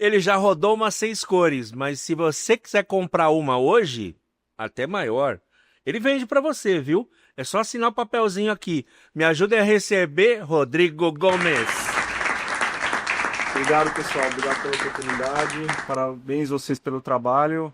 Ele já rodou umas 6 cores, mas se você quiser comprar uma hoje, até maior, ele vende para você, viu? É só assinar o papelzinho aqui. Me ajuda a receber, Rodrigo Gomes. Obrigado, pessoal. Obrigado pela oportunidade. Parabéns vocês pelo trabalho.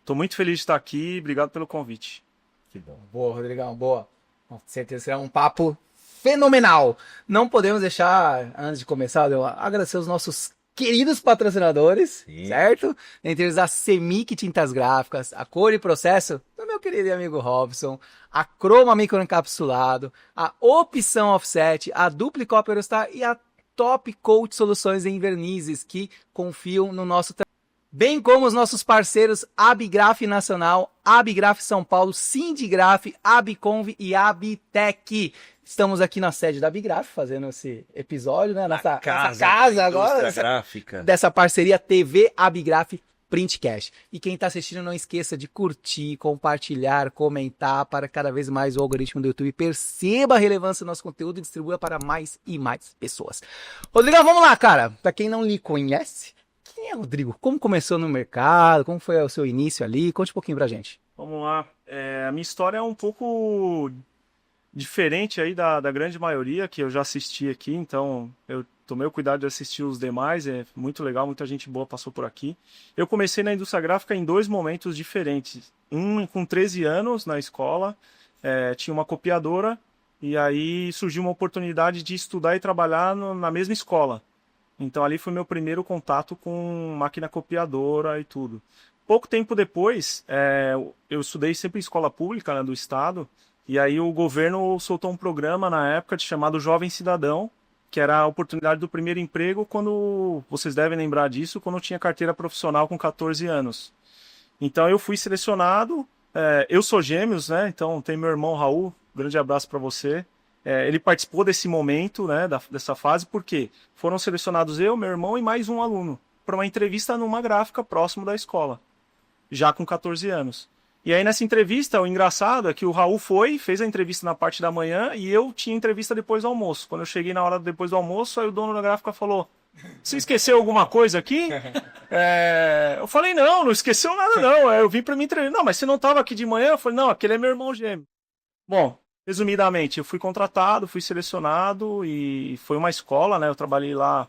Estou muito feliz de estar aqui. Obrigado pelo convite. Que bom. Boa, Rodrigão, boa. Com certeza será um papo fenomenal. Não podemos deixar, antes de começar, eu agradecer os nossos queridos patrocinadores, certo? Entre eles a Semic Tintas Gráficas, a Cor e Processo do meu querido amigo Robson, a Croma Microencapsulado, a Opção Offset, a Duplicop Eurostar e a Top Coat Soluções em Vernizes, que confiam no nosso trabalho. Bem como os nossos parceiros Abigraf Nacional, Abigraf São Paulo, Sindigraf, Abiconv e Abitec. Estamos aqui na sede da Abigraf fazendo esse episódio, né? Nessa casa agora, dessa parceria TV Abigraf Printcast. E quem está assistindo, não esqueça de curtir, compartilhar, comentar, para cada vez mais o algoritmo do YouTube perceba a relevância do nosso conteúdo e distribua para mais e mais pessoas. Rodrigo, vamos lá, cara. Para quem não lhe conhece, quem é o Rodrigo? Como começou no mercado? Como foi o seu início ali? Conte um pouquinho pra gente. Vamos lá. A minha história é um pouco diferente aí da grande maioria que eu já assisti aqui, então eu tomei o cuidado de assistir os demais, é muito legal, muita gente boa passou por aqui. Eu comecei na indústria gráfica em 2 momentos diferentes. Um com 13 anos na escola, tinha uma copiadora, e aí surgiu uma oportunidade de estudar e trabalhar na mesma escola. Então ali foi meu primeiro contato com máquina copiadora e tudo. Pouco tempo depois, eu estudei sempre em escola pública, né, do estado, e aí o governo soltou um programa na época chamado Jovem Cidadão, que era a oportunidade do primeiro emprego quando, vocês devem lembrar disso, quando eu tinha carteira profissional com 14 anos. Então eu fui selecionado, eu sou gêmeos, né, então tem meu irmão Raul, grande abraço para você. Ele participou desse momento, né, dessa fase, porque foram selecionados eu, meu irmão e mais um aluno para uma entrevista numa gráfica próximo da escola, já com 14 anos. E aí nessa entrevista, o engraçado é que o Raul fez a entrevista na parte da manhã e eu tinha entrevista depois do almoço. Quando eu cheguei na hora depois do almoço, aí o dono da gráfica falou: "Você esqueceu alguma coisa aqui?" Eu falei: não esqueceu nada não, eu vim para me entrevistar. "Não, mas você não estava aqui de manhã?" Eu falei: "Não, aquele é meu irmão gêmeo." Bom, resumidamente, eu fui contratado, fui selecionado e foi uma escola, né? Eu trabalhei lá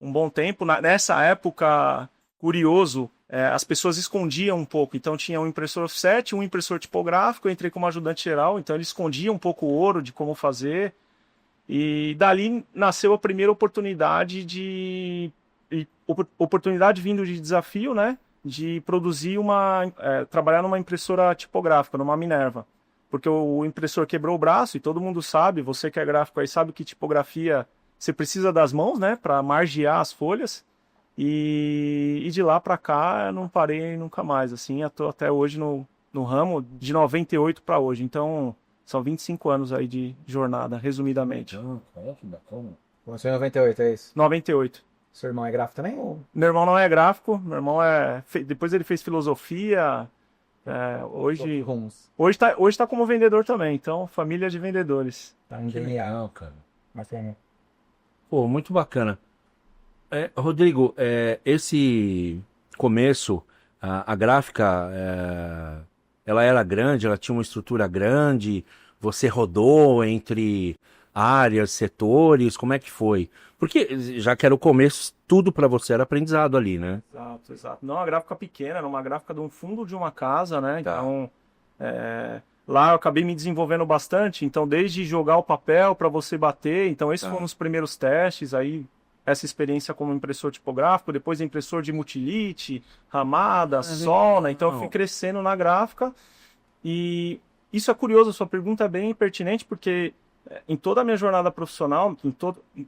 um bom tempo. Nessa época, curioso, as pessoas escondiam um pouco. Então tinha um impressor offset, um impressor tipográfico, eu entrei como ajudante geral, então ele escondia um pouco o ouro de como fazer. E dali nasceu a primeira oportunidade oportunidade vindo de desafio, né? De produzir trabalhar numa impressora tipográfica, numa Minerva. Porque o impressor quebrou o braço e todo mundo sabe, você que é gráfico aí sabe que tipografia você precisa das mãos, né, para margear as folhas. E de lá para cá eu não parei nunca mais, assim, eu tô até hoje no ramo de 98 para hoje. Então são 25 anos aí de jornada, resumidamente. Começou em 98, é isso? 98. Seu irmão é gráfico também? Meu irmão não é gráfico, meu irmão depois ele fez filosofia. Hoje tá como vendedor também, então família de vendedores. Tá em DNA, cara. Mas Pô, muito bacana. Rodrigo, esse começo, a gráfica, ela era grande, ela tinha uma estrutura grande, você rodou entre áreas, setores, como é que foi? Porque já que era o começo, tudo para você era aprendizado ali, né? Exato. Não, a gráfica pequena, era uma gráfica de um fundo de uma casa, né? Tá. Então, lá eu acabei me desenvolvendo bastante, então desde jogar o papel para você bater, então esses foram os primeiros testes, aí essa experiência como impressor tipográfico, depois impressor de multilite, ramada, Sona, então eu fui crescendo na gráfica. E isso é curioso, a sua pergunta é bem pertinente, porque em toda a minha jornada profissional,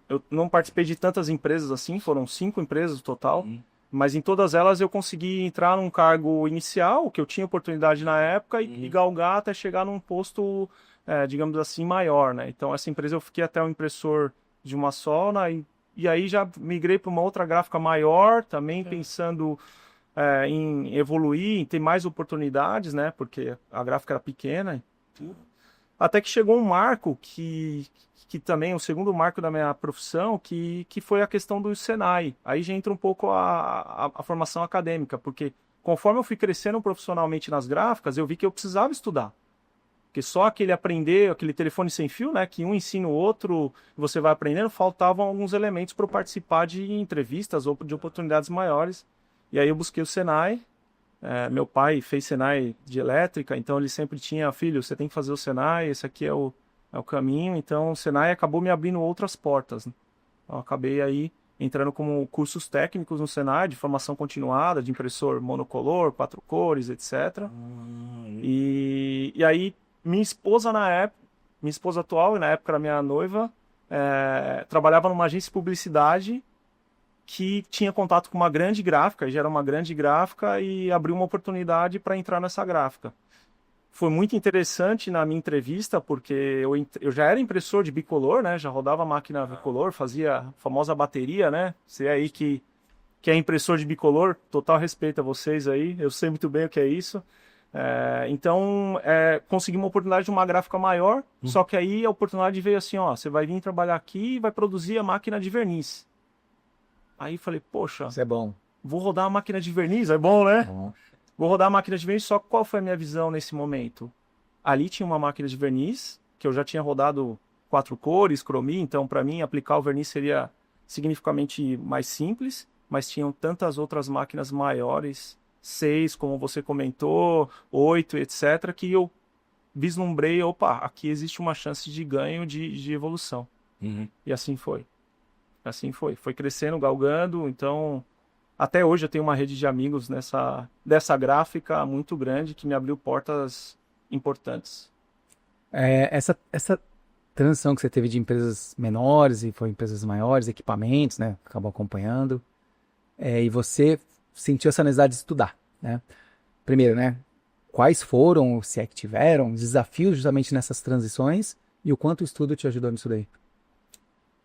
eu não participei de tantas empresas assim, foram 5 empresas no total, mas em todas elas eu consegui entrar num cargo inicial, que eu tinha oportunidade na época, e galgar até chegar num posto, digamos assim, maior, né? Então essa empresa eu fiquei até o impressor de uma Sona, e aí já migrei para uma outra gráfica maior, também pensando em evoluir, em ter mais oportunidades, né? Porque a gráfica era pequena. Até que chegou um marco que também, o segundo marco da minha profissão, que foi a questão do Senai. Aí já entra um pouco a formação acadêmica, porque conforme eu fui crescendo profissionalmente nas gráficas, eu vi que eu precisava estudar. Porque só aquele aprender, aquele telefone sem fio, né, que um ensina o outro, você vai aprendendo, faltavam alguns elementos para eu participar de entrevistas ou de oportunidades maiores. E aí eu busquei o Senai. Meu pai fez Senai de elétrica, então ele sempre tinha, filho, você tem que fazer o Senai, esse aqui é o caminho. Então o Senai acabou me abrindo outras portas, né? Eu acabei aí entrando como cursos técnicos no Senai, de formação continuada, de impressor monocolor, 4 cores, etc. E aí minha esposa atual, e na época era minha noiva, trabalhava numa agência de publicidade que tinha contato com uma grande gráfica, já era uma grande gráfica, e abriu uma oportunidade para entrar nessa gráfica. Foi muito interessante na minha entrevista, porque eu já era impressor de bicolor, né? Já rodava máquina bicolor, fazia a famosa bateria, né? Você aí que é impressor de bicolor, total respeito a vocês aí, eu sei muito bem o que é isso. Então, consegui uma oportunidade de uma gráfica maior, só que aí a oportunidade veio assim, ó, você vai vir trabalhar aqui e vai produzir a máquina de verniz. Aí falei, poxa, Isso é bom. vou rodar a máquina de verniz, é bom, né? Bom. Vou rodar a máquina de verniz, só que qual foi a minha visão nesse momento? Ali tinha uma máquina de verniz, que eu já tinha rodado 4 cores, chromie, então para mim aplicar o verniz seria significativamente mais simples, mas tinham tantas outras máquinas maiores, 6, como você comentou, 8, etc., que eu vislumbrei, opa, aqui existe uma chance de ganho de evolução. E assim foi. Assim foi. Foi crescendo, galgando, então até hoje eu tenho uma rede de amigos dessa gráfica muito grande que me abriu portas importantes. Essa transição que você teve de empresas menores e foi empresas maiores, equipamentos, né? Acabou acompanhando. E você sentiu essa necessidade de estudar, né? Primeiro, né? Quais foram, se é que tiveram, desafios justamente nessas transições e o quanto o estudo te ajudou nisso daí?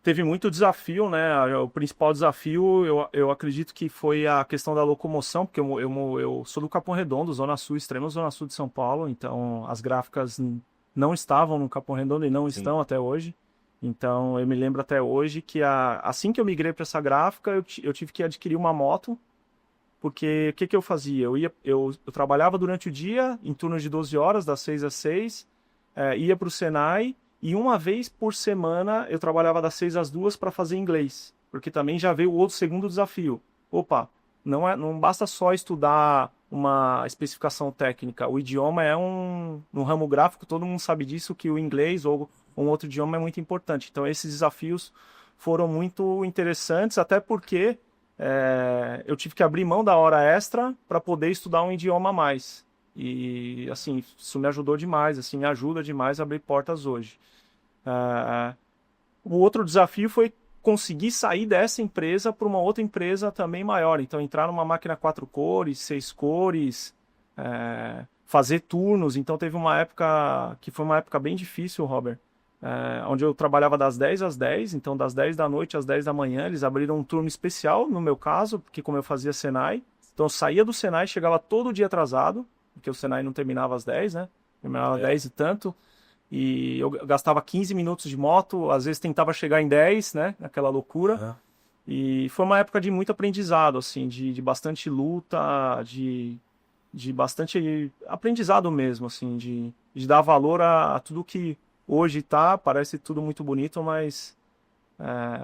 Teve muito desafio, né? O principal desafio, eu acredito que foi a questão da locomoção, porque eu sou do Capão Redondo, Zona Sul, extrema Zona Sul de São Paulo, então as gráficas não estavam no Capão Redondo e não estão até hoje. Então eu me lembro até hoje que assim que eu migrei para essa gráfica, eu tive que adquirir uma moto, porque o que eu fazia? Eu trabalhava durante o dia, em turnos de 12 horas, das 6 às 6, ia para o Senai, e uma vez por semana eu trabalhava das 6 às 2 para fazer inglês, porque também já veio o outro segundo desafio. Opa, não basta só estudar uma especificação técnica, o idioma no ramo gráfico, todo mundo sabe disso, que o inglês ou um outro idioma é muito importante. Então esses desafios foram muito interessantes, até porque eu tive que abrir mão da hora extra para poder estudar um idioma a mais. E, assim, isso me ajudou demais, assim, me ajuda demais a abrir portas hoje. O outro desafio foi conseguir sair dessa empresa para uma outra empresa também maior. Então, entrar numa máquina 4 cores, 6 cores, fazer turnos. Então, teve uma época que foi uma época bem difícil, Robert, onde eu trabalhava das 10 às 10, então das 10 da noite às 10 da manhã. Eles abriram um turno especial, no meu caso, porque como eu fazia Senai, então eu saía do Senai, chegava todo dia atrasado, porque o Senai não terminava às 10, né? Terminava às 10 e tanto. E eu gastava 15 minutos de moto, às vezes tentava chegar em 10, né? Aquela loucura. E foi uma época de muito aprendizado, assim, de bastante luta, de bastante aprendizado mesmo, assim, de dar valor a tudo que hoje parece tudo muito bonito, mas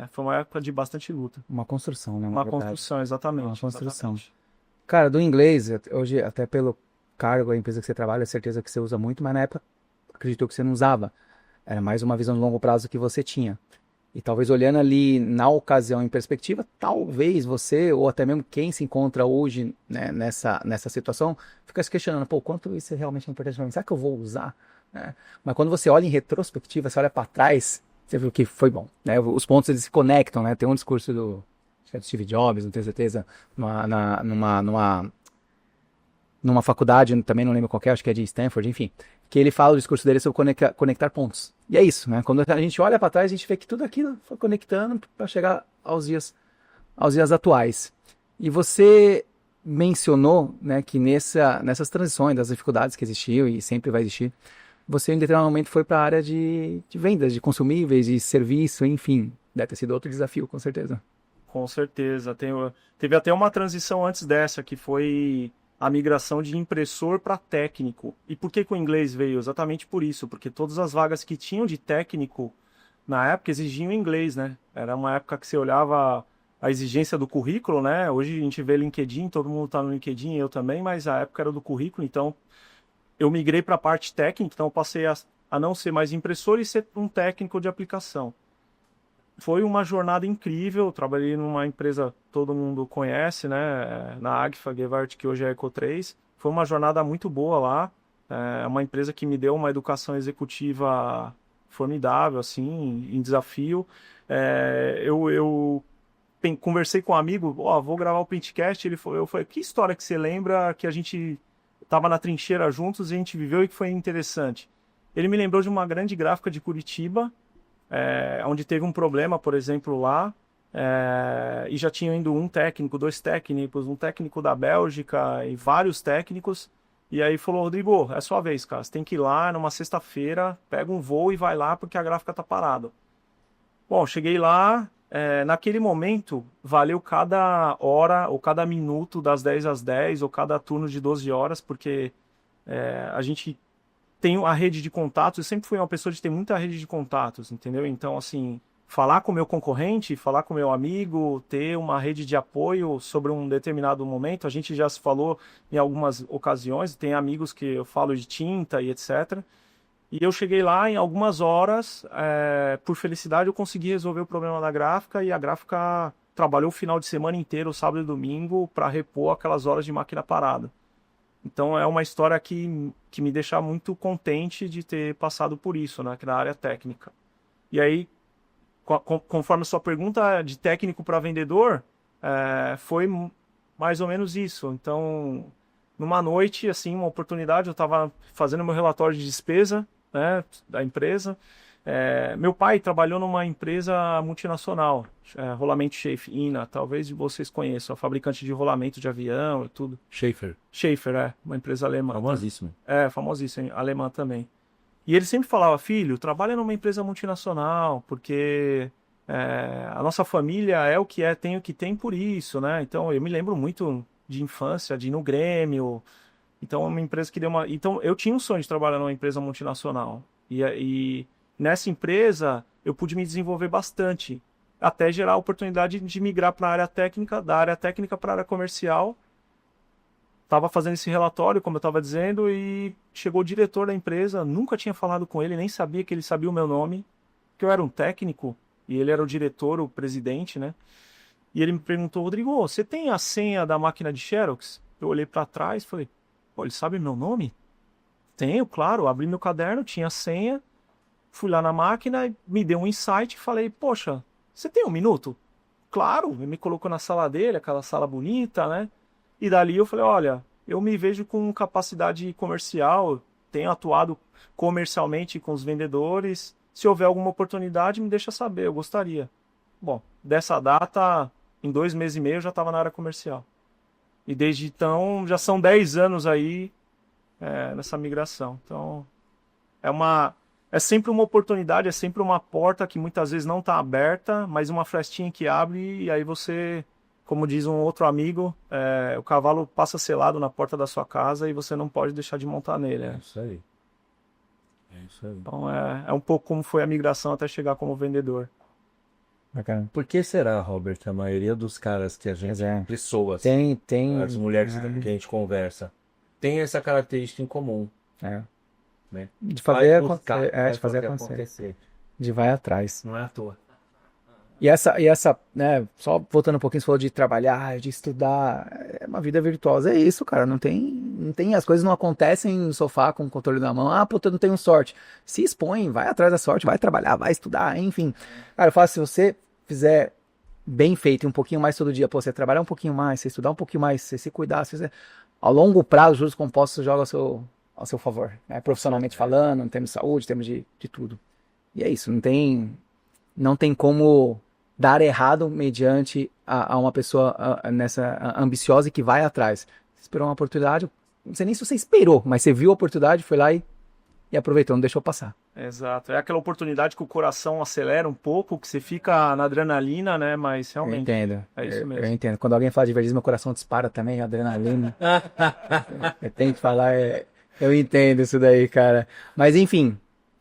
foi uma época de bastante luta. Uma construção, né? Uma construção, exatamente. Uma construção. Exatamente. Cara, do inglês, hoje, até pelo cargo, a empresa que você trabalha, é certeza que você usa muito, mas na época acreditou que você não usava. Era mais uma visão de longo prazo que você tinha. E talvez olhando ali na ocasião em perspectiva, talvez você, ou até mesmo quem se encontra hoje, né, nessa situação, fica se questionando, pô, quanto isso é realmente importante para mim? Será que eu vou usar? Né? Mas quando você olha em retrospectiva, você olha para trás, você viu que foi bom. Né? Os pontos eles se conectam, né? Tem um discurso do Steve Jobs, não tenho certeza, numa faculdade, também não lembro qual que é, acho que é de Stanford, enfim, que ele fala o discurso dele sobre conectar pontos. E é isso, né? Quando a gente olha para trás, a gente vê que tudo aquilo foi conectando para chegar aos dias atuais. E você mencionou, né, que nessas transições, das dificuldades que existiu e sempre vai existir, você em determinado momento foi para a área de vendas, de consumíveis, de serviço, enfim. Deve ter sido outro desafio, com certeza. Com certeza. Teve até uma transição antes dessa, que foi a migração de impressor para técnico. E por que que o inglês veio? Exatamente por isso, porque todas as vagas que tinham de técnico na época exigiam inglês, né? Era uma época que você olhava a exigência do currículo, né? Hoje a gente vê LinkedIn, todo mundo está no LinkedIn, eu também, mas a época era do currículo, então eu migrei para a parte técnica, então eu passei a não ser mais impressor e ser um técnico de aplicação. Foi uma jornada incrível, eu trabalhei numa empresa que todo mundo conhece, né? Na Agfa Gewalt, que hoje é Eco3. Foi uma jornada muito boa lá, é uma empresa que me deu uma educação executiva formidável, assim, em desafio. Eu conversei com um amigo, vou gravar o Pentcast, eu falei, que história que você lembra que a gente estava na trincheira juntos e a gente viveu e que foi interessante? Ele me lembrou de uma grande gráfica de Curitiba, onde teve um problema, por exemplo, lá, e já tinham ido um técnico, dois técnicos, um técnico da Bélgica e vários técnicos, e aí falou, Rodrigo, é sua vez, cara, você tem que ir lá numa sexta-feira, pega um voo e vai lá porque a gráfica tá parada. Bom, cheguei lá, naquele momento, valeu cada hora ou cada minuto das 10 às 10 ou cada turno de 12 horas, porque a gente tem a rede de contatos, eu sempre fui uma pessoa de ter muita rede de contatos, entendeu? Então, assim, falar com o meu concorrente, falar com o meu amigo, ter uma rede de apoio sobre um determinado momento, a gente já se falou em algumas ocasiões, tem amigos que eu falo de tinta e etc., e eu cheguei lá em algumas horas, por felicidade eu consegui resolver o problema da gráfica e a gráfica trabalhou o final de semana inteiro, sábado e domingo, para repor aquelas horas de máquina parada. Então é uma história que me deixa muito contente de ter passado por isso, né, na área técnica. E aí, conforme a sua pergunta de técnico para vendedor, foi mais ou menos isso. Então, numa noite, assim, uma oportunidade, eu estava fazendo meu relatório de despesa, né, da empresa. Meu pai trabalhou numa empresa multinacional, Rolamento Schaefer, INA, talvez vocês conheçam, a fabricante de rolamento de avião e tudo. Schaefer. Schaefer, uma empresa alemã. Famosíssima. Famosíssima, alemã também. E ele sempre falava, filho, trabalha numa empresa multinacional, porque a nossa família é o que é, tem o que tem por isso, né? Então, eu me lembro muito de infância, de ir no Grêmio. Então, é uma empresa que deu uma... Então, eu tinha um sonho de trabalhar numa empresa multinacional. E nessa empresa, eu pude me desenvolver bastante, até gerar a oportunidade de migrar para a área técnica, da área técnica para a área comercial. Estava fazendo esse relatório, como eu estava dizendo, e chegou o diretor da empresa, nunca tinha falado com ele, nem sabia que ele sabia o meu nome, que eu era um técnico, e ele era o diretor, o presidente, né? E ele me perguntou, Rodrigo, você tem a senha da máquina de Xerox? Eu olhei para trás e falei, pô, ele sabe meu nome? Tenho, claro, abri meu caderno, tinha a senha, fui lá na máquina, me deu um insight e falei, poxa, você tem um minuto? Claro, ele me colocou na sala dele, aquela sala bonita, né? E dali eu falei, olha, eu me vejo com capacidade comercial, tenho atuado comercialmente com os vendedores, se houver alguma oportunidade, me deixa saber, eu gostaria. Bom, dessa data, em 2 meses e meio, eu já estava na área comercial. E desde então, já são 10 anos aí nessa migração. Então, é sempre uma oportunidade, é sempre uma porta que muitas vezes não está aberta, mas uma frestinha que abre e aí você... Como diz um outro amigo, o cavalo passa selado na porta da sua casa e você não pode deixar de montar nele. É isso aí. Então é um pouco como foi a migração até chegar como vendedor. Bacana. Por que será, Robert, a maioria dos caras que a gente... Pessoas, Tem... as mulheres que a gente conversa, tem essa característica em comum. Né? De fazer, Vai de fazer acontecer. De vai atrás. Não é à toa. E essa, né, só voltando um pouquinho, você falou de trabalhar, de estudar, é uma vida virtuosa, é isso, cara, não tem, as coisas não acontecem no sofá com o controle na mão, puta, eu não tenho sorte. Se expõe, vai atrás da sorte, vai trabalhar, vai estudar, enfim. Cara, eu falo, se você fizer bem feito e um pouquinho mais todo dia, você trabalhar um pouquinho mais, você estudar um pouquinho mais, você se cuidar, ao longo prazo, os juros compostos jogam ao seu favor, né, profissionalmente falando, em termos de saúde, em termos de tudo. E é isso, não tem como dar errado mediante a uma pessoa nessa ambiciosa e que vai atrás. Você esperou uma oportunidade, não sei nem se você esperou, mas você viu a oportunidade, foi lá e e aproveitou, não deixou passar. Exato. É aquela oportunidade que o coração acelera um pouco, que você fica na adrenalina, né? Mas Eu realmente entendo. é isso Eu mesmo. entendo. Quando alguém fala de verdade, meu coração dispara também, adrenalina. Eu tenho que falar, eu entendo isso daí, cara. Mas enfim,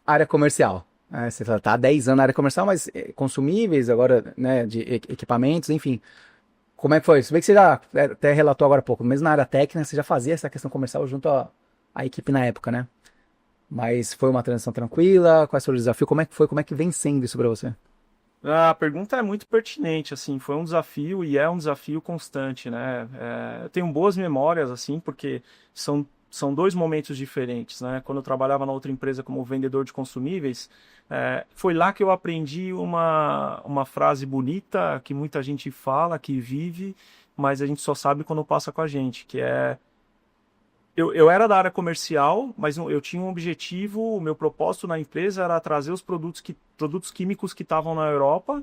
área comercial. Você tá há 10 anos na área comercial, mas consumíveis agora, né, de equipamentos, enfim. Como é que foi? Se bem que você já até relatou agora há pouco, mesmo na área técnica, você já fazia essa questão comercial junto à equipe na época, né? Mas foi uma transição tranquila? Quais foram os desafios? Como é que foi? Como é que vem sendo isso pra você? A pergunta é muito pertinente, assim, foi um desafio e é um desafio constante, né? Eu tenho boas memórias, assim, porque são dois momentos diferentes, né? Quando eu trabalhava na outra empresa como vendedor de consumíveis, foi lá que eu aprendi uma frase bonita que muita gente fala, que vive, mas a gente só sabe quando passa com a gente, que é eu era da área comercial, mas eu tinha um objetivo, o meu propósito na empresa era trazer os produtos químicos que estavam na Europa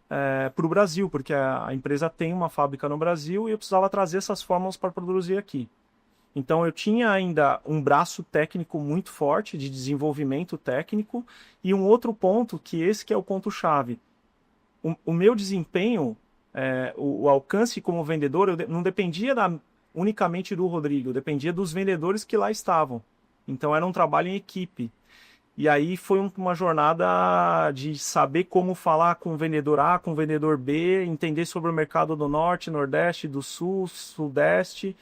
para o Brasil, porque a empresa tem uma fábrica no Brasil e eu precisava trazer essas fórmulas para produzir aqui. Então eu tinha ainda um braço técnico muito forte de desenvolvimento técnico e um outro ponto que esse que é o ponto-chave. O meu desempenho, o alcance como vendedor, não dependia unicamente do Rodrigo, dependia dos vendedores que lá estavam. Então era um trabalho em equipe. E aí foi uma jornada de saber como falar com o vendedor A, com o vendedor B, entender sobre o mercado do Norte, Nordeste, do Sul, Sudeste,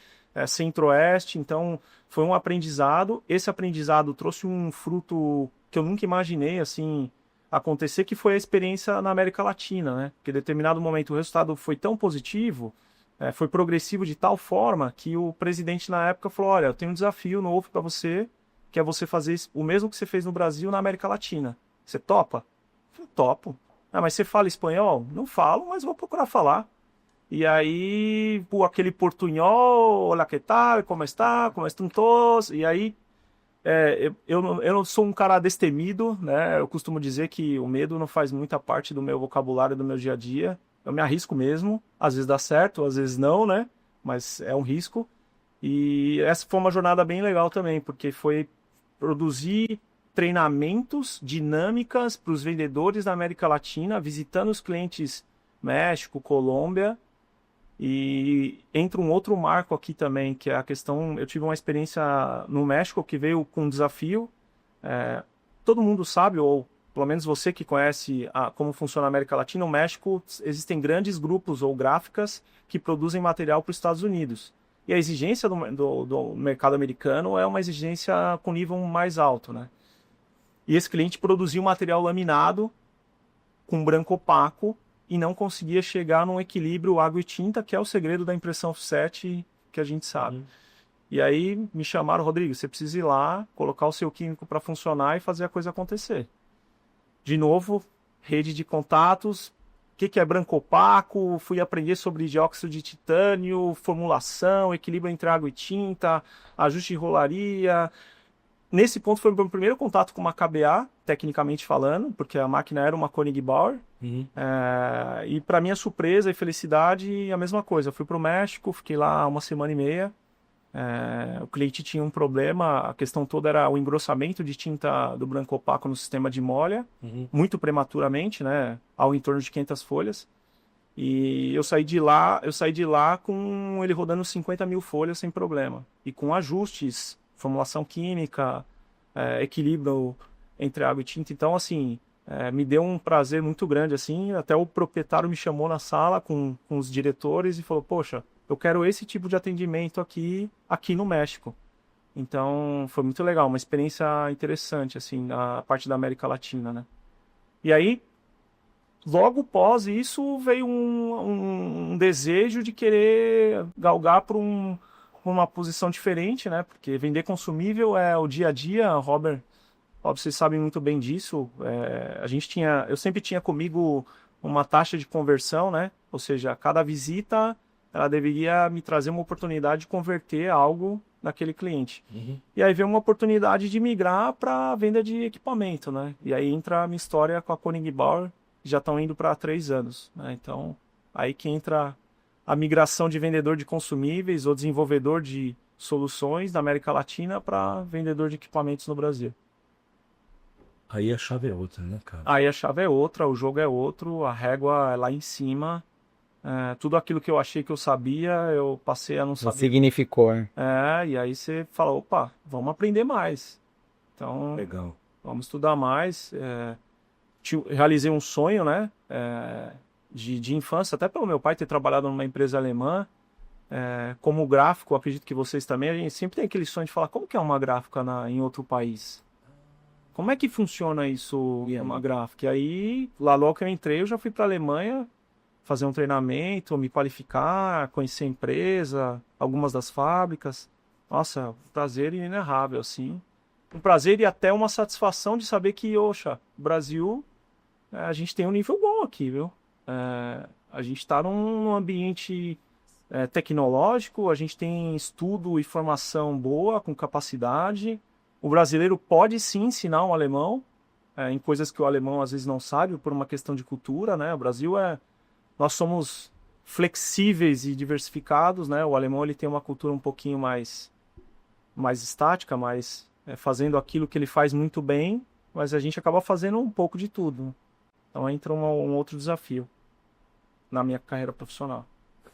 Centro-Oeste. Então foi um aprendizado. Esse aprendizado trouxe um fruto que eu nunca imaginei assim acontecer, que foi a experiência na América Latina, né? Porque em determinado momento o resultado foi tão positivo, foi progressivo de tal forma que o presidente na época falou: olha, eu tenho um desafio novo para você, que é você fazer o mesmo que você fez no Brasil na América Latina. Você topa? Eu falei, topo. Ah, mas você fala espanhol? Não falo, mas vou procurar falar. E aí, pô, aquele portunhol, olá, que tal, como está, como estão todos? E aí, eu não sou um cara destemido, né? Eu costumo dizer que o medo não faz muita parte do meu vocabulário, do meu dia a dia. Eu me arrisco mesmo, às vezes dá certo, às vezes não, né? Mas é um risco. E essa foi uma jornada bem legal também, porque foi produzir treinamentos, dinâmicas para os vendedores da América Latina, visitando os clientes México, Colômbia. E entra um outro marco aqui também, que é a questão. Eu tive uma experiência no México que veio com um desafio. Todo mundo sabe, ou pelo menos você que conhece como funciona a América Latina, no México existem grandes grupos ou gráficas que produzem material para os Estados Unidos. E a exigência do mercado americano é uma exigência com nível mais alto, né? E esse cliente produzia um material laminado com branco opaco e não conseguia chegar num equilíbrio água e tinta, que é o segredo da impressão offset que a gente sabe. E aí me chamaram: Rodrigo, você precisa ir lá, colocar o seu químico para funcionar e fazer a coisa acontecer. De novo, rede de contatos, o que é branco opaco, fui aprender sobre dióxido de titânio, formulação, equilíbrio entre água e tinta, ajuste de rolaria. Nesse ponto foi o meu primeiro contato com uma KBA, tecnicamente falando, porque a máquina era uma Koenig Bauer. E para minha surpresa e felicidade, a mesma coisa. Eu fui para o México, fiquei lá uma semana e meia. O cliente tinha um problema, a questão toda era o engrossamento de tinta do branco opaco no sistema de molha, muito prematuramente, né, ao em torno de 500 folhas. E eu saí de lá com ele rodando 50 mil folhas sem problema. E com ajustes, formulação química, equilíbrio entre água e tinta. Então, assim, me deu um prazer muito grande, assim. Até o proprietário me chamou na sala com os diretores e falou: poxa, eu quero esse tipo de atendimento aqui no México. Então, foi muito legal, uma experiência interessante, assim, na parte da América Latina, né? E aí, logo após isso, veio um desejo de querer galgar para uma posição diferente, né? Porque vender consumível é o dia a dia, Robert, vocês sabem muito bem disso. Eu sempre tinha comigo uma taxa de conversão, né? Ou seja, cada visita ela deveria me trazer uma oportunidade de converter algo naquele cliente. E aí veio uma oportunidade de migrar para a venda de equipamento, né? E aí entra a minha história com a Koenig Bauer, que já estão indo para 3 anos, né? Então, aí que entra a migração de vendedor de consumíveis ou desenvolvedor de soluções da América Latina para vendedor de equipamentos no Brasil. Aí a chave é outra, né, cara? Aí a chave é outra, o jogo é outro, a régua é lá em cima. Tudo aquilo que eu achei que eu sabia, eu passei a não Não saber. significou, né? E aí você fala, opa, vamos aprender mais. Então, Legal. vamos estudar mais. Realizei um sonho, né, de infância, até pelo meu pai ter trabalhado numa empresa alemã. Como gráfico, acredito que vocês também, a gente sempre tem aquele sonho de falar, como que é uma gráfica em outro país? Como é que funciona isso, uma gráfica? E aí, lá logo que eu entrei, eu já fui para a Alemanha fazer um treinamento, me qualificar, conhecer a empresa, algumas das fábricas. Nossa, um prazer inenarrável, assim. Um prazer e até uma satisfação de saber que, oxa, o Brasil, a gente tem um nível bom aqui, viu? A gente está num ambiente tecnológico, a gente tem estudo e formação boa, com capacidade. O brasileiro pode sim ensinar um alemão em coisas que o alemão às vezes não sabe, por uma questão de cultura, né? O Brasil nós somos flexíveis e diversificados, né? O alemão ele tem uma cultura um pouquinho mais estática, mais fazendo aquilo que ele faz muito bem, mas a gente acaba fazendo um pouco de tudo. Então entra um outro desafio na minha carreira profissional.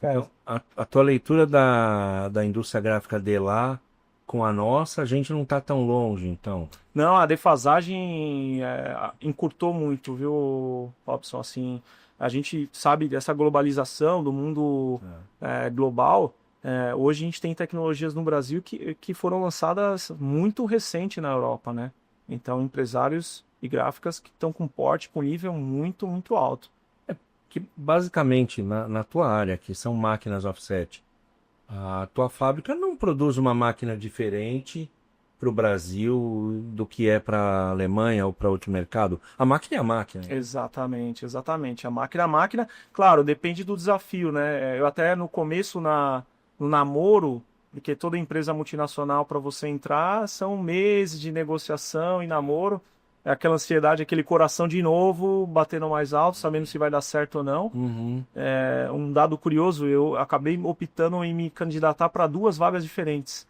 Então, a tua leitura da indústria gráfica de lá com a nossa, a gente não tá tão longe, então. Não, a defasagem encurtou muito, viu, Robson? Assim, a gente sabe dessa globalização do mundo global. Hoje a gente tem tecnologias no Brasil que foram lançadas muito recente na Europa, né? Então, empresários e gráficas que estão com porte, com nível muito, muito alto. Que basicamente, na tua área, que são máquinas offset, a tua fábrica não produz uma máquina diferente para o Brasil do que é para a Alemanha ou para outro mercado? A máquina é a máquina. Exatamente, exatamente. A máquina é a máquina. Claro, depende do desafio, né? Eu até no começo, no namoro, porque toda empresa multinacional para você entrar são meses de negociação e namoro. É aquela ansiedade, aquele coração de novo, batendo mais alto, sabendo se vai dar certo ou não. Uhum. Um dado curioso, eu acabei optando em me candidatar para 2 vagas diferentes.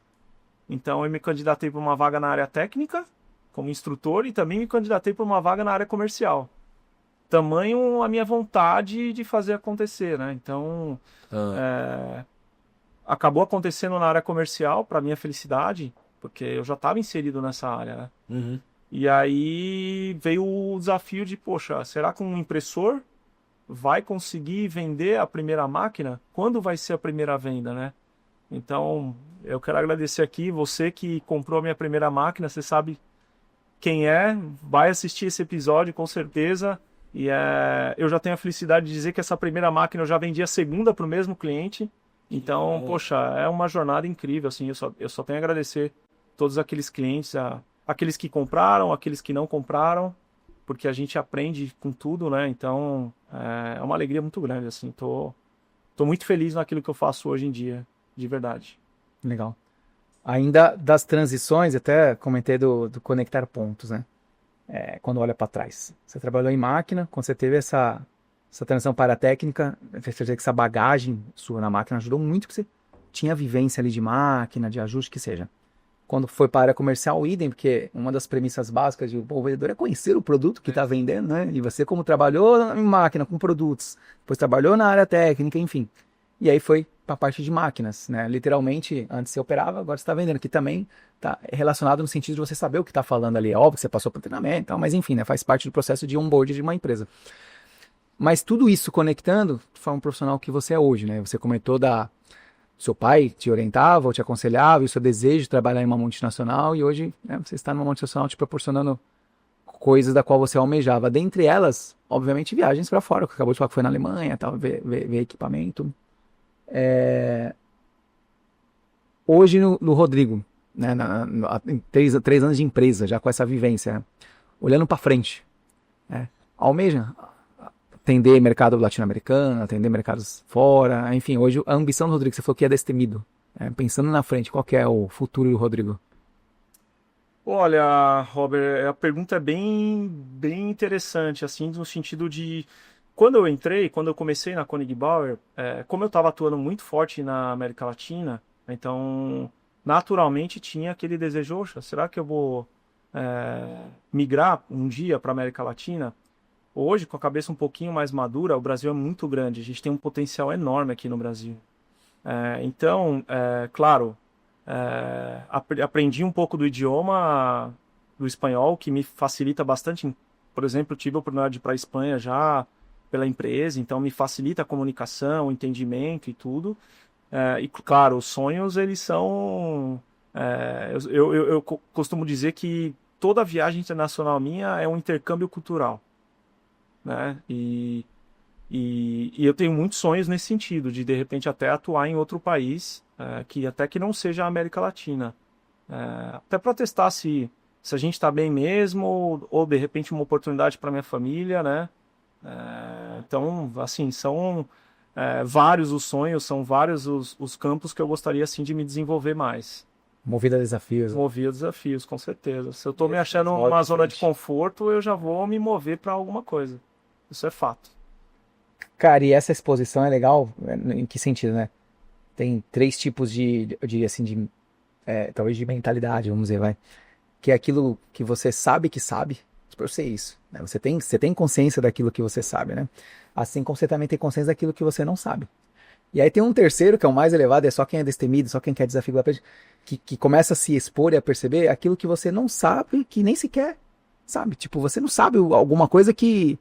Então, eu me candidatei para uma vaga na área técnica, como instrutor, e também me candidatei para uma vaga na área comercial. Tamanho a minha vontade de fazer acontecer, né? Então, acabou acontecendo na área comercial, para minha felicidade, porque eu já estava inserido nessa área, né? Uhum. E aí veio o desafio de, poxa, será que um impressor vai conseguir vender a primeira máquina? Quando vai ser a primeira venda, né? Então, eu quero agradecer aqui, você que comprou a minha primeira máquina, você sabe quem vai assistir esse episódio com certeza. E eu já tenho a felicidade de dizer que essa primeira máquina eu já vendi a segunda para o mesmo cliente. Então, poxa, é uma jornada incrível, assim, eu só tenho a agradecer todos aqueles clientes, aqueles que compraram, aqueles que não compraram, porque a gente aprende com tudo, né? Então, é uma alegria muito grande, assim. Tô muito feliz naquilo que eu faço hoje em dia, de verdade. Legal. Ainda das transições, até comentei do conectar pontos, né? Quando olha para trás. Você trabalhou em máquina, quando você teve essa transição para a técnica, fez certeza que essa bagagem sua na máquina ajudou muito, porque você tinha vivência ali de máquina, de ajuste, que seja. Quando foi para a área comercial, idem, porque uma das premissas básicas de um bom vendedor é conhecer o produto que está vendendo, né? E você, como trabalhou em máquina com produtos, depois trabalhou na área técnica, enfim. E aí foi para a parte de máquinas, né? Literalmente, antes você operava, agora você está vendendo, que também está relacionado no sentido de você saber o que está falando ali. É óbvio que você passou por treinamento e tal, mas enfim, né? Faz parte do processo de onboard de uma empresa. Mas tudo isso conectando de forma profissional que você é hoje, né? Você comentou seu pai te orientava ou te aconselhava, e o seu desejo de trabalhar em uma multinacional, e hoje você está numa multinacional te proporcionando coisas da qual você almejava. Dentre elas, obviamente, viagens para fora, que acabou de falar que foi na Alemanha, tal, ver equipamento. Hoje no Rodrigo, né, em 3 anos de empresa, já com essa vivência, olhando para frente, almeja atender mercado latino-americano, atender mercados fora, enfim, hoje a ambição do Rodrigo, você falou que é destemido, pensando na frente, qual que é o futuro do Rodrigo? Olha, Robert, a pergunta é bem, bem interessante, assim, no sentido de, quando eu comecei na Koenig Bauer, como eu estava atuando muito forte na América Latina, então, naturalmente tinha aquele desejo, será que eu vou migrar um dia para a América Latina. Hoje, com a cabeça um pouquinho mais madura, o Brasil é muito grande, a gente tem um potencial enorme aqui no Brasil. Então, claro, aprendi um pouco do idioma do espanhol, que me facilita bastante. Por exemplo, eu tive a oportunidade de ir para a Espanha já pela empresa, então me facilita a comunicação, o entendimento e tudo. E, claro, os sonhos, eles são... eu costumo dizer que toda viagem internacional minha é um intercâmbio cultural, né? E eu tenho muitos sonhos nesse sentido, de repente até atuar em outro país, que até que não seja a América Latina. Até para testar se a gente está bem mesmo, ou de repente uma oportunidade para minha família, né? Então, assim, são vários os sonhos, são vários os campos que eu gostaria, assim, de me desenvolver mais. Movido a desafios. Mover a desafios, com certeza. Se eu estou me achando numa zona de conforto, eu já vou me mover para alguma coisa. Isso é fato. Cara, e essa exposição é legal? Em que sentido, né? Tem 3 tipos talvez de mentalidade, vamos dizer, vai. Que é aquilo que você sabe que sabe, por ser isso, né? Você tem consciência daquilo que você sabe, né? Assim como você também tem consciência daquilo que você não sabe. E aí tem um terceiro, que é o mais elevado, é só quem é destemido, só quem quer desafio da frente, que começa a se expor e a perceber aquilo que você não sabe, que nem sequer sabe. Tipo, você não sabe alguma coisa que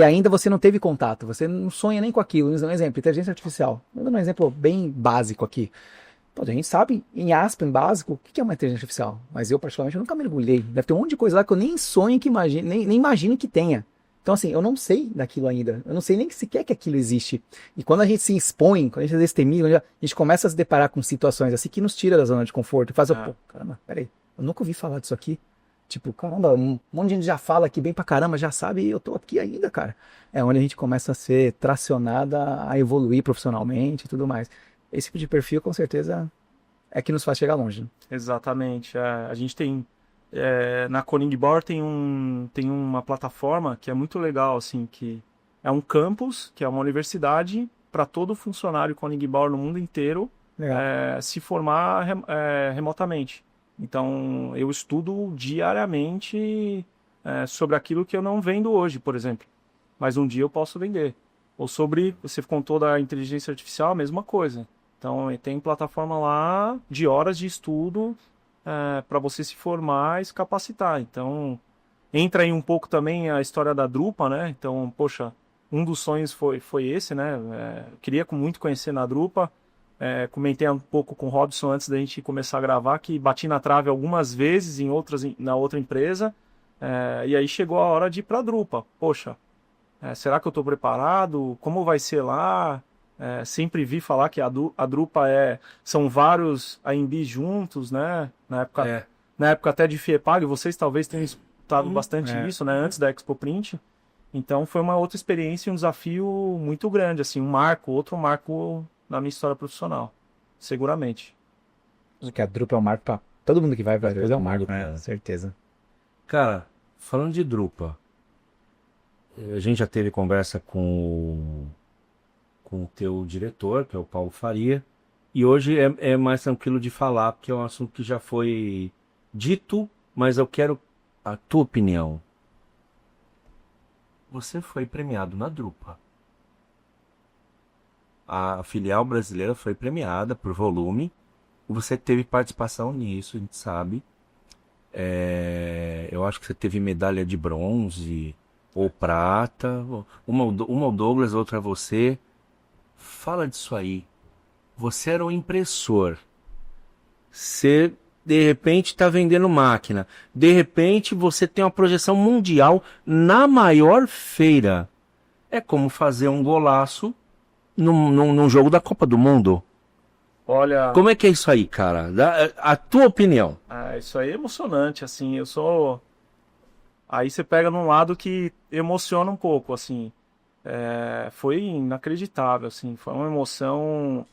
ainda você não teve contato, você não sonha nem com aquilo. Um exemplo, inteligência artificial. Vou dar um exemplo bem básico aqui. Pô, a gente sabe, em aspas, em básico, o que é uma inteligência artificial. Mas eu, particularmente, eu nunca mergulhei. Deve ter um monte de coisa lá que eu nem sonho que imagine, nem imagino que tenha. Então, assim, eu não sei daquilo ainda. Eu não sei nem sequer que aquilo existe. E quando a gente se expõe, quando a gente é destemido, a gente começa a se deparar com situações assim que nos tira da zona de conforto. E faz, pô, caramba, peraí, eu nunca ouvi falar disso aqui. Tipo, caramba, um monte de gente já fala aqui bem pra caramba, já sabe, e eu tô aqui ainda, cara. É onde a gente começa a ser tracionada a evoluir profissionalmente e tudo mais. Esse tipo de perfil, com certeza, é que nos faz chegar longe, né? Exatamente. A gente tem... na Coning Bauer tem uma plataforma que é muito legal, assim, que é um campus, que é uma universidade para todo funcionário Coning Bauer no mundo inteiro se formar remotamente. Então, eu estudo diariamente sobre aquilo que eu não vendo hoje, por exemplo. Mas um dia eu posso vender. Ou sobre, você contou da inteligência artificial, a mesma coisa. Então, tem plataforma lá de horas de estudo para você se formar e se capacitar. Então, entra aí um pouco também a história da Drupa, né? Então, poxa, um dos sonhos foi esse, né? Queria muito conhecer na Drupa. Comentei um pouco com o Robson antes da gente começar a gravar, que bati na trave algumas vezes na outra empresa. E aí chegou a hora de ir para a Drupa. Poxa, será que eu estou preparado? Como vai ser lá? Sempre vi falar que a Drupa são vários AMB juntos, né? Na época até de FIEPAG, vocês talvez tenham escutado bastante isso, né? Antes da Expo Print. Então foi uma outra experiência e um desafio muito grande, assim, outro marco na minha história profissional, seguramente. Que a Drupa é um marco pra todo mundo que vai pra Deus, é um marco, com certeza. Cara, falando de Drupa, a gente já teve conversa com o teu diretor, que é o Paulo Faria, e hoje é mais tranquilo de falar, porque é um assunto que já foi dito, mas eu quero a tua opinião. Você foi premiado na Drupa. A filial brasileira foi premiada por volume, você teve participação nisso, a gente sabe. Eu acho que você teve medalha de bronze ou prata, uma o Douglas, outra você. Fala disso aí. Você era o impressor. Você, de repente, está vendendo máquina. De repente, você tem uma projeção mundial na maior feira. É como fazer um golaço num jogo da Copa do Mundo. Olha... Como é que é isso aí, cara? A tua opinião. Isso aí é emocionante, assim. Aí você pega num lado que emociona um pouco, assim. Foi inacreditável, assim. Foi uma emoção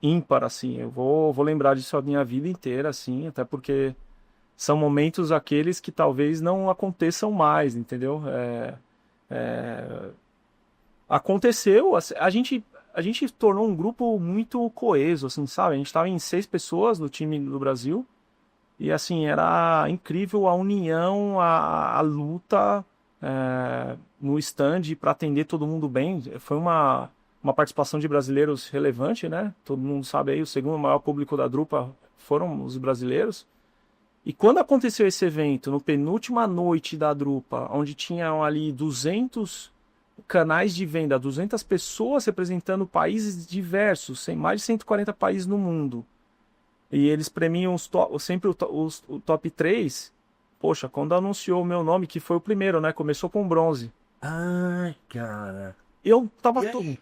ímpar, assim. Eu vou lembrar disso a minha vida inteira, assim. Até porque são momentos aqueles que talvez não aconteçam mais, entendeu? Aconteceu, a gente tornou um grupo muito coeso, assim, sabe? A gente estava em 6 pessoas no time do Brasil, E assim, era incrível a união, a luta no stand para atender todo mundo bem. Foi uma participação de brasileiros relevante, né? Todo mundo sabe aí, o segundo maior público da Drupa foram os brasileiros. E quando aconteceu esse evento, no penúltima noite da Drupa, onde tinham ali 200 canais de venda, 200 pessoas representando países diversos, sem mais de 140 países no mundo, e eles premiam sempre o top 3. Poxa, quando anunciou o meu nome, que foi o primeiro, né? Começou com bronze. Ai, cara. Eu tava E aí?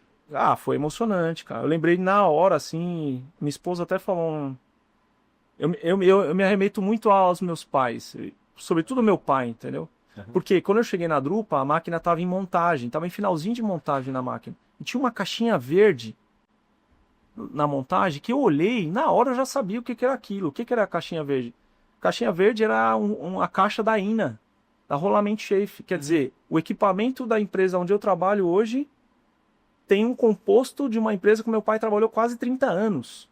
foi emocionante, cara. Eu lembrei na hora, assim. Minha esposa até falou. Eu me arremeto muito aos meus pais, sobretudo meu pai, entendeu? Porque quando eu cheguei na Drupa, a máquina estava em montagem, estava em finalzinho de montagem na máquina. E tinha uma caixinha verde na montagem que eu olhei, na hora eu já sabia o que que era aquilo. O que que era a caixinha verde? A caixinha verde era uma caixa da INA, da Rollament Shafe. Quer dizer, o equipamento da empresa onde eu trabalho hoje tem um composto de uma empresa que meu pai trabalhou quase 30 anos,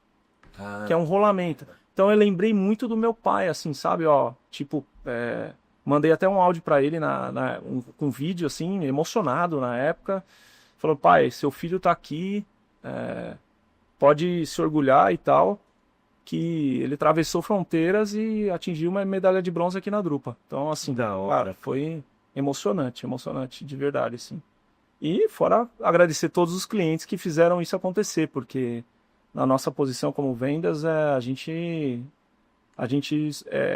que é um rolamento. Então eu lembrei muito do meu pai, assim, sabe, ó, tipo, mandei até um áudio pra ele com um vídeo, assim, emocionado na época, falou, pai, seu filho tá aqui, pode se orgulhar e tal, que ele atravessou fronteiras e atingiu uma medalha de bronze aqui na Drupa. Então, assim, Da hora. cara, foi emocionante, de verdade, assim. E fora agradecer todos os clientes que fizeram isso acontecer, porque na nossa posição como vendas, a gente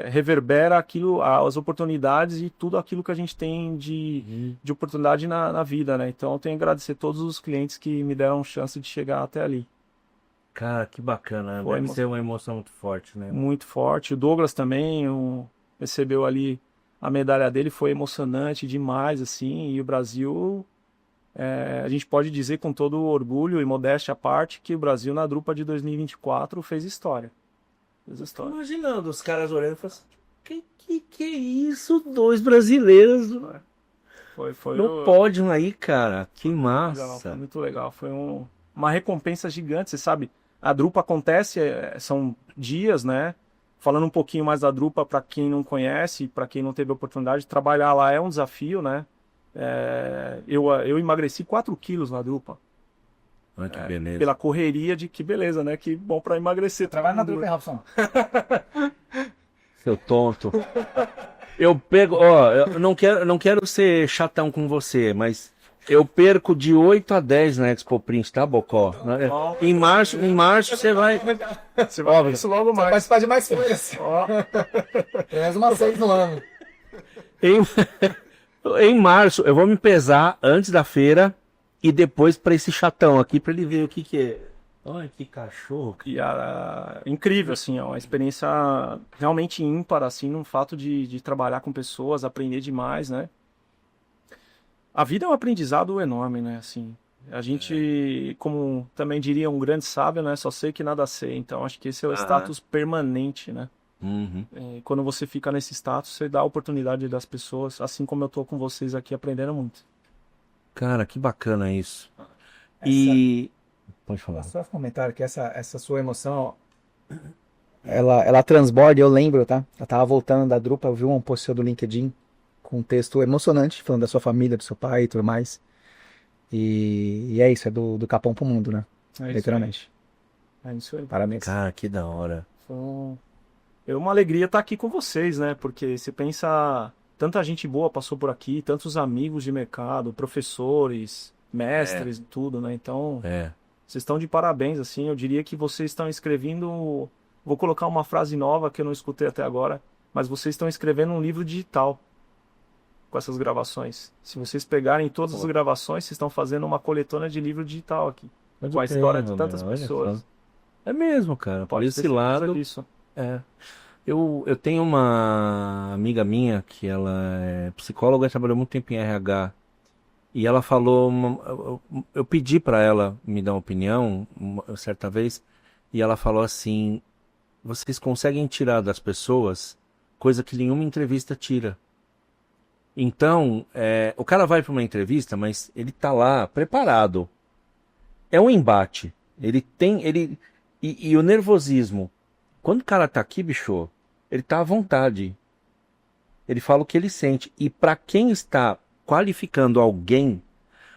reverbera aquilo, as oportunidades e tudo aquilo que a gente tem de oportunidade na vida, né? Então eu tenho que agradecer todos os clientes que me deram chance de chegar até ali. Cara, que bacana. Foi Deve ser uma emoção muito forte, né? Muito forte. O Douglas também recebeu ali a medalha dele, foi emocionante demais, assim, e o Brasil... a gente pode dizer com todo orgulho e modéstia à parte que o Brasil na Drupa de 2024 fez história. Fez Tô história. imaginando os caras olhando e falando assim, que é isso? Dois brasileiros Foi no pódio aí, cara. Que legal, foi massa. muito legal. Foi uma recompensa gigante, você sabe. A Drupa acontece, são dias, né? Falando um pouquinho mais da Drupa para quem não conhece, para quem não teve a oportunidade de trabalhar lá, é um desafio, né? Eu emagreci 4 quilos na Drupa. Olha que beleza. Pela correria que beleza, né? Que bom para emagrecer. Trabalha na Drupa, hein, Robson? Seu tonto. Eu pego, ó, eu não quero ser chatão com você, mas eu perco de 8 a 10 na Expo Print, tá, Bocó? Em março você vai. Você vai ver isso logo Vai mais. participar de mais feiras. Pelo menos umas 6 no ano. Em março eu vou me pesar antes da feira e depois pra esse chatão aqui pra ele ver o que que é. Olha que cachorro. E incrível, assim, é uma experiência realmente ímpar, assim, no fato de trabalhar com pessoas, aprender demais, né? A vida é um aprendizado enorme, né? Assim, a gente, como também diria um grande sábio, né? Só sei que nada sei. Então, acho que esse é o status permanente, né? Uhum. Quando você fica nesse status, você dá a oportunidade das pessoas, assim como eu tô com vocês aqui, aprendendo muito. Cara, que bacana isso. E pode falar. Só um comentário que essa sua emoção, ela transborda, eu lembro, tá? Eu tava voltando da Drupa, eu vi um post seu do LinkedIn com um texto emocionante, falando da sua família, do seu pai e tudo mais. E é isso, é do Capão pro mundo, né? Literalmente. É isso aí. Parabéns. Cara, que da hora. É uma alegria estar aqui com vocês, né? Porque você pensa, tanta gente boa passou por aqui, tantos amigos de mercado, professores, mestres e tudo, né? Então, vocês estão de parabéns, assim. Eu diria que vocês estão escrevendo... Vou colocar uma frase nova que eu não escutei até agora, mas vocês estão escrevendo um livro digital com essas gravações. Se vocês pegarem todas as gravações, vocês estão fazendo uma coletânea de livro digital aqui, com a história de tantas pessoas. É mesmo, cara. Por esse lado, isso. eu tenho uma amiga minha que ela é psicóloga e trabalhou muito tempo em RH. E ela falou, eu pedi para ela me dar uma opinião certa vez, e ela falou assim, vocês conseguem tirar das pessoas coisa que nenhuma entrevista tira. Então, o cara vai para uma entrevista, mas ele tá lá preparado. É um embate. E o nervosismo. Quando o cara tá aqui, bicho, Ele tá à vontade. Ele fala o que ele sente. E para quem está qualificando alguém,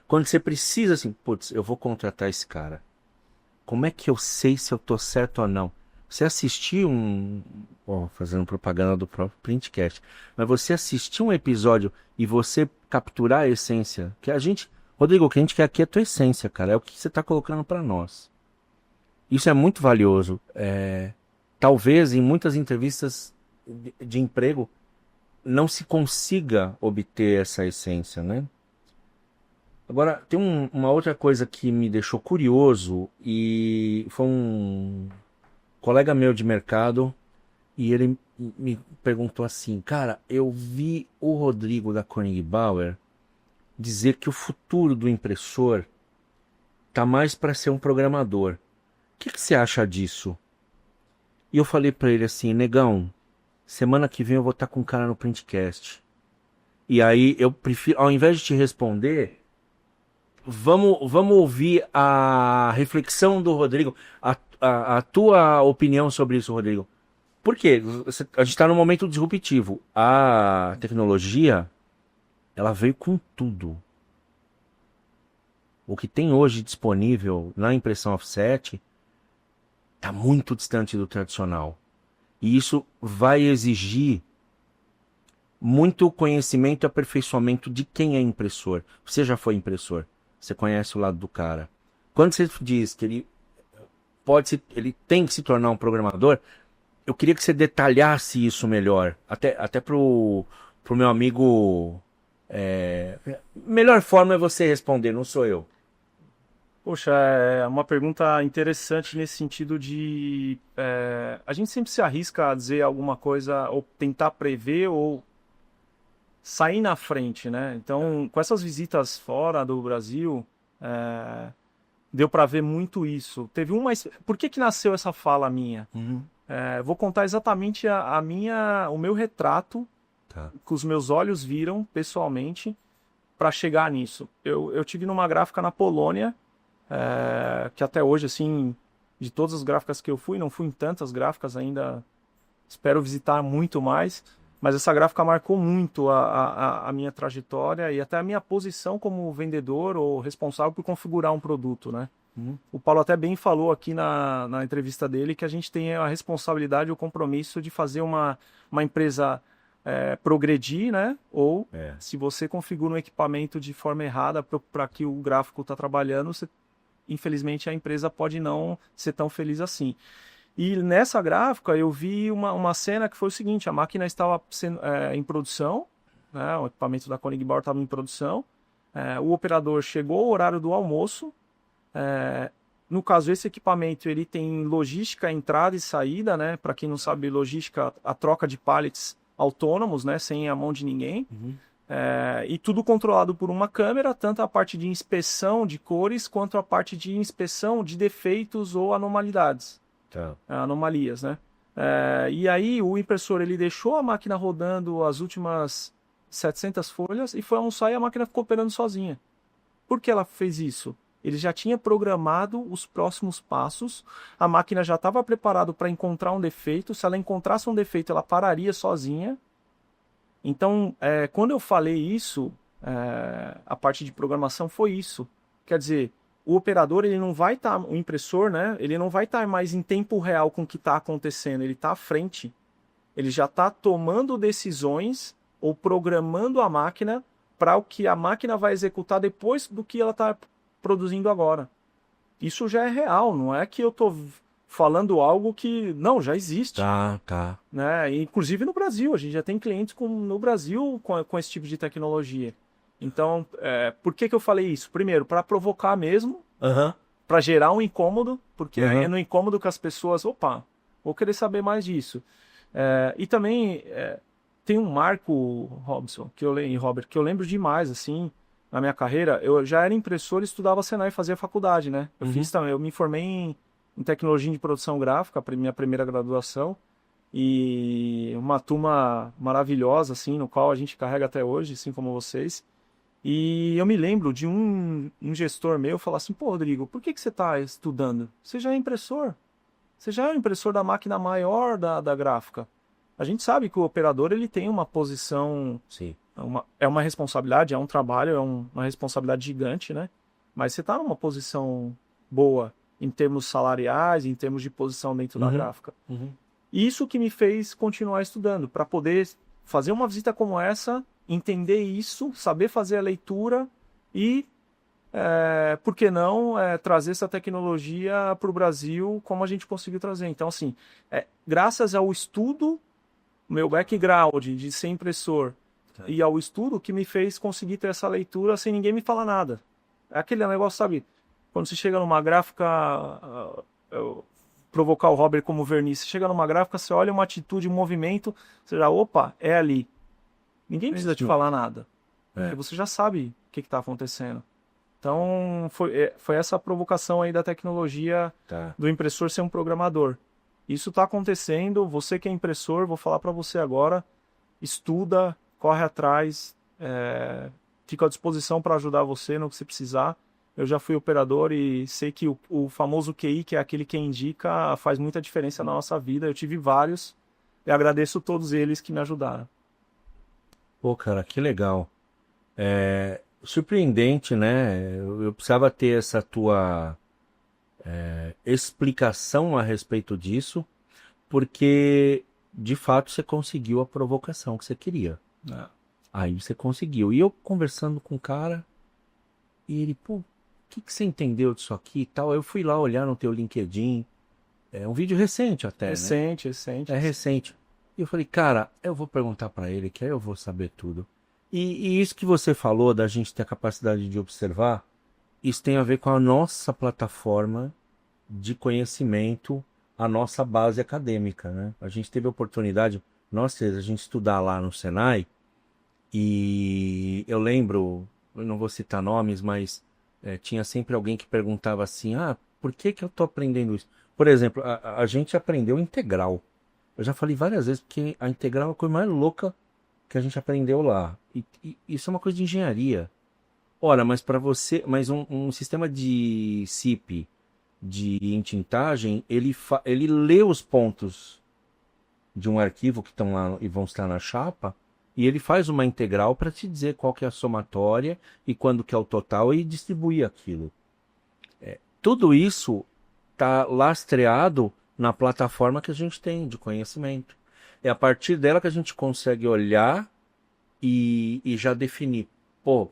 quando você precisa assim, putz, eu vou contratar esse cara. Como é que eu sei se eu tô certo ou não? Você assistiu fazendo propaganda do próprio Printcast, mas você assistiu um episódio e você capturar a essência, que a gente, Rodrigo, o que a gente quer aqui é a tua essência, cara, é o que você tá colocando para nós. Isso é muito valioso. Talvez em muitas entrevistas de emprego não se consiga obter essa essência, né? Agora, tem uma outra coisa que me deixou curioso e foi um colega meu de mercado e ele me perguntou assim, cara, eu vi o Rodrigo da Koenig Bauer dizer que o futuro do impressor tá mais para ser um programador. O que você acha disso? E eu falei para ele assim, negão, semana que vem eu vou estar com um cara no Printcast. E aí eu prefiro, ao invés de te responder, vamos ouvir a reflexão do Rodrigo, a tua opinião sobre isso, Rodrigo. Por quê? A gente está num momento disruptivo. A tecnologia, ela veio com tudo. O que tem hoje disponível na impressão offset está muito distante do tradicional. E isso vai exigir muito conhecimento e aperfeiçoamento de quem é impressor. Você já foi impressor. Você conhece o lado do cara. Quando você diz que ele tem que se tornar um programador, eu queria que você detalhasse isso melhor. Até pro meu amigo. Melhor forma é você responder, não sou eu. Poxa, é uma pergunta interessante nesse sentido de... a gente sempre se arrisca a dizer alguma coisa, ou tentar prever, ou sair na frente, né? Então, com essas visitas fora do Brasil, deu para ver muito isso. Teve uma... Por que nasceu essa fala minha? Uhum. Vou contar exatamente o meu retrato, Tá. que os meus olhos viram pessoalmente, para chegar nisso. Eu tive numa gráfica na Polônia, que até hoje, assim, de todas as gráficas que eu fui, não fui em tantas gráficas ainda, espero visitar muito mais, mas essa gráfica marcou muito a minha trajetória e até a minha posição como vendedor ou responsável por configurar um produto, né? O Paulo até bem falou aqui na entrevista dele que a gente tem a responsabilidade e o compromisso de fazer uma empresa progredir, né? Ou se você configura um equipamento de forma errada para que o gráfico está trabalhando, infelizmente a empresa pode não ser tão feliz assim. E nessa gráfica eu vi uma cena que foi o seguinte, a máquina estava em produção, né? O equipamento da Koenig Bauer estava em produção, o operador chegou ao horário do almoço. No caso, esse equipamento ele tem logística, entrada e saída, né? Para quem não sabe, logística, a troca de pallets autônomos, né? Sem a mão de ninguém. Uhum. E tudo controlado por uma câmera, tanto a parte de inspeção de cores, quanto a parte de inspeção de defeitos ou anormalidades. Tá. Anomalias, né? E aí o impressor ele deixou a máquina rodando as últimas 700 folhas e foi almoçar e a máquina ficou operando sozinha. Por que ela fez isso? Ele já tinha programado os próximos passos, a máquina já estava preparada para encontrar um defeito, se ela encontrasse um defeito, ela pararia sozinha. Então, quando eu falei isso, a parte de programação foi isso. Quer dizer, o operador, ele não vai estar, o impressor, né? Ele não vai estar mais em tempo real com o que está acontecendo, ele está à frente. Ele já está tomando decisões ou programando a máquina para o que a máquina vai executar depois do que ela está produzindo agora. Isso já é real, não é que eu estou falando algo que não, já existe. Tá. Né? Inclusive no Brasil, a gente já tem clientes no Brasil com esse tipo de tecnologia. Então, por que eu falei isso? Primeiro, para provocar mesmo, para gerar um incômodo, porque é no incômodo que as pessoas, vou querer saber mais disso. E também tem um marco, Robson, Robert, que eu lembro demais, assim, na minha carreira. Eu já era impressor, estudava Senai e fazia faculdade, né? Eu fiz também, eu me formei em tecnologia de produção gráfica, minha primeira graduação, e uma turma maravilhosa, assim, no qual a gente carrega até hoje, assim como vocês. E eu me lembro de um gestor meu falar assim, pô, Rodrigo, por que você está estudando? Você já é impressor. Você já é o impressor da máquina maior da gráfica. A gente sabe que o operador ele tem uma posição, Sim. é uma responsabilidade, é um trabalho, uma responsabilidade gigante, né? Mas você está numa posição boa em termos salariais, em termos de posição dentro da gráfica. Isso que me fez continuar estudando, para poder fazer uma visita como essa, entender isso, saber fazer a leitura e, por que não, trazer essa tecnologia para o Brasil como a gente conseguiu trazer. Então, assim, graças ao estudo, meu background de ser impressor e ao estudo que me fez conseguir ter essa leitura sem ninguém me falar nada. É aquele negócio, sabe, quando você chega numa gráfica, provocar o Robert como verniz, você chega numa gráfica, você olha uma atitude, um movimento, você já, opa, é ali. Ninguém precisa te falar nada. Porque você já sabe o que está acontecendo. Então, foi essa provocação aí da tecnologia do impressor ser um programador. Isso está acontecendo, você que é impressor, vou falar para você agora, estuda, corre atrás, fico à disposição para ajudar você no que você precisar. Eu já fui operador e sei que o famoso QI, que é aquele que indica, faz muita diferença na nossa vida. Eu tive vários e agradeço todos eles que me ajudaram. Pô, cara, que legal. Surpreendente, né? Eu precisava ter essa tua explicação a respeito disso, porque de fato você conseguiu a provocação que você queria. Aí você conseguiu. E eu conversando com o cara, e ele, pô, o que você entendeu disso aqui e tal? Eu fui lá olhar no teu LinkedIn. É um vídeo recente até, Recente. É recente. E eu falei, cara, eu vou perguntar pra ele, que aí eu vou saber tudo. E isso que você falou da gente ter a capacidade de observar, isso tem a ver com a nossa plataforma de conhecimento, a nossa base acadêmica, né? A gente teve a oportunidade, nós três, a gente estudar lá no Senai, e eu lembro, eu não vou citar nomes, mas tinha sempre alguém que perguntava assim, por que eu tô aprendendo isso? Por exemplo, a gente aprendeu integral. Eu já falei várias vezes que a integral é a coisa mais louca que a gente aprendeu lá. E isso é uma coisa de engenharia. Ora, mas para você, mas um sistema de SIP, de entintagem, ele lê os pontos de um arquivo que estão lá e vão estar na chapa, e ele faz uma integral para te dizer qual que é a somatória e quando que é o total e distribuir aquilo. Tudo isso está lastreado na plataforma que a gente tem de conhecimento. É a partir dela que a gente consegue olhar e já definir, pô,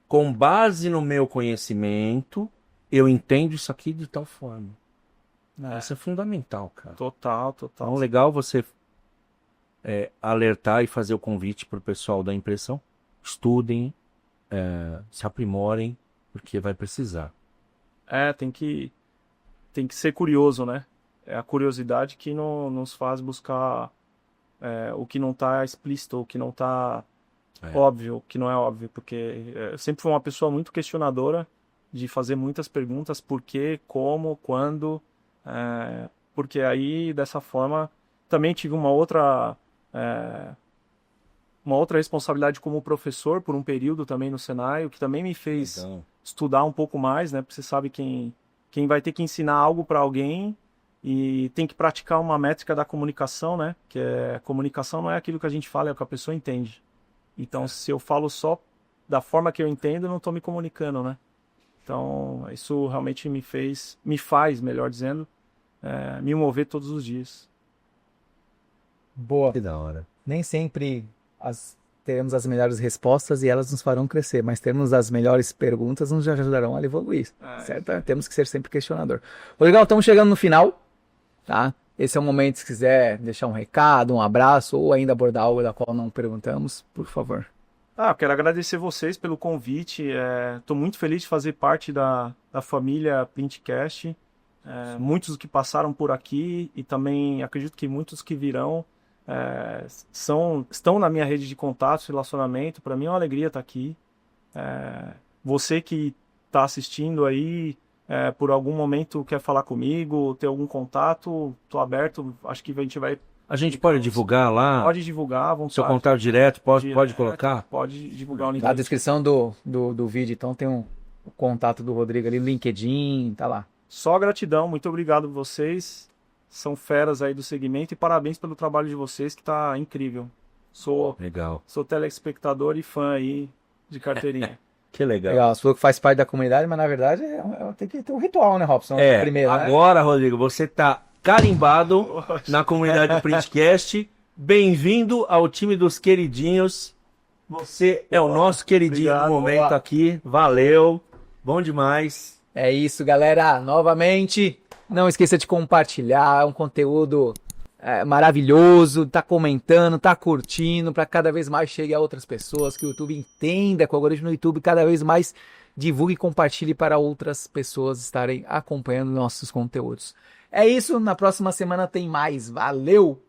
com base no meu conhecimento, eu entendo isso aqui de tal forma. Isso é fundamental, cara. Total. Então, legal você alertar e fazer o convite para o pessoal da impressão. Estudem, se aprimorem, porque vai precisar. Tem que ser curioso, né? É a curiosidade que nos faz buscar o que não está explícito, o que não está óbvio, o que não é óbvio, porque eu sempre fui uma pessoa muito questionadora de fazer muitas perguntas, por quê, como, quando, porque aí, dessa forma, também tive uma outra responsabilidade como professor por um período também no Senai, o que também me fez estudar um pouco mais, né? Porque você sabe quem vai ter que ensinar algo para alguém e tem que praticar uma métrica da comunicação, né? Que comunicação não é aquilo que a gente fala, é o que a pessoa entende. Então, se eu falo só da forma que eu entendo, eu não estou me comunicando, né? Então, isso realmente me faz, melhor dizendo, me mover todos os dias. Boa. Que da hora. Nem sempre teremos as melhores respostas e elas nos farão crescer, mas termos as melhores perguntas nos ajudarão a evoluir, certo? Temos que ser sempre questionador. Legal, estamos chegando no final, tá? Esse é o momento, se quiser deixar um recado, um abraço ou ainda abordar algo da qual não perguntamos, por favor. Eu quero agradecer vocês pelo convite. Estou muito feliz de fazer parte da família Printcast. Muitos que passaram por aqui e também acredito que muitos que virão estão na minha rede de contatos, relacionamento. Para mim é uma alegria estar aqui. Você que está assistindo aí, por algum momento quer falar comigo, ter algum contato, estou aberto. Acho que a gente vai... A gente pode divulgar lá? Pode divulgar, vamos. Seu contato direto, pode colocar? Pode divulgar o link. Na descrição do vídeo, então, tem o contato do Rodrigo ali, LinkedIn, tá lá. Só gratidão, muito obrigado a vocês. são feras aí do segmento e parabéns pelo trabalho de vocês que tá incrível. Sou Legal. telespectador e fã aí de carteirinha. Que legal. Legal, você falou que faz parte da comunidade, mas na verdade tem que ter um ritual, né, Robson? Primeiro, né? Agora, Rodrigo, você tá carimbado na comunidade do Printcast. Bem-vindo ao time dos queridinhos. Você é o nosso queridinho Obrigado, do momento boa. aqui. Valeu. Bom demais. É isso, galera. Novamente, não esqueça de compartilhar, é um conteúdo maravilhoso, tá comentando, tá curtindo, para cada vez mais chegue a outras pessoas, que o YouTube entenda, que o algoritmo do YouTube cada vez mais divulgue e compartilhe para outras pessoas estarem acompanhando nossos conteúdos. É isso, na próxima semana tem mais. Valeu!